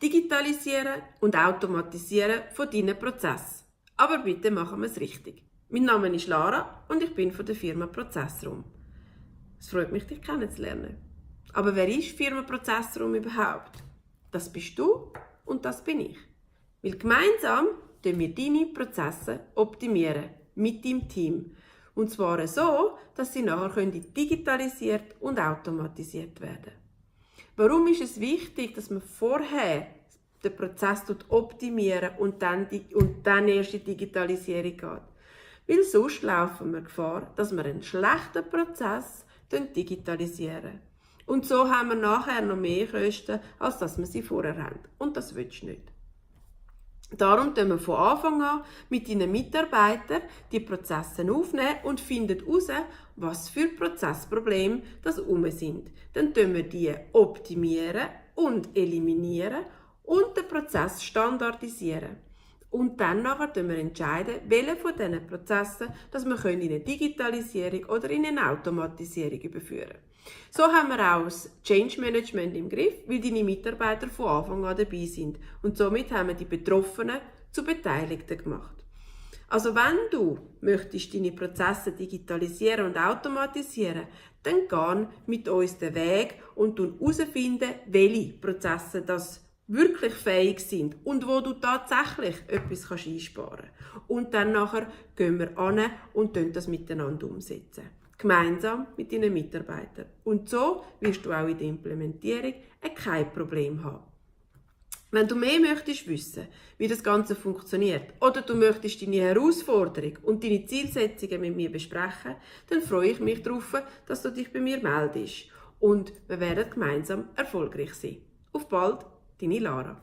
Digitalisieren und Automatisieren von deinen Prozessen. Aber bitte machen wir es richtig. Mein Name ist Lara und ich bin von der Firma Prozessraum. Es freut mich, dich kennenzulernen. Aber wer ist Firma Prozessraum überhaupt? Das bist du und das bin ich. Weil gemeinsam optimieren wir deine Prozesse optimieren mit deinem Team. Und zwar so, dass sie nachher digitalisiert und automatisiert werden können. Warum ist es wichtig, dass man vorher den Prozess optimieren und dann erst in die Digitalisierung geht? Weil sonst laufen wir Gefahr, dass wir einen schlechten Prozess digitalisieren. Und so haben wir nachher noch mehr Kosten, als dass wir sie vorher haben. Und das willst du nicht. Darum tun wir von Anfang an mit deinen Mitarbeitern die Prozesse aufnehmen und finden heraus, was für Prozessprobleme das sind. Dann tun wir die optimieren und eliminieren und den Prozess standardisieren. Und dann nachher entscheiden, welche von diesen Prozessen dass wir in eine Digitalisierung oder in eine Automatisierung überführen können. So haben wir auch das Change Management im Griff, weil deine Mitarbeiter von Anfang an dabei sind. Und somit haben wir die Betroffenen zu Beteiligten gemacht. Also wenn du möchtest deine Prozesse digitalisieren und automatisieren, dann geh mit uns den Weg und herausfinden, welche Prozesse das wirklich fähig sind und wo du tatsächlich etwas einsparen kannst. Und dann nachher gehen wir an und das miteinander umsetzen. Gemeinsam mit deinen Mitarbeitern. Und so wirst du auch in der Implementierung kein Problem haben. Wenn du mehr möchtest wissen, wie das Ganze funktioniert, oder du möchtest deine Herausforderung und deine Zielsetzungen mit mir besprechen, dann freue ich mich darauf, dass du dich bei mir meldest. Und wir werden gemeinsam erfolgreich sein. Auf bald, deine Lara.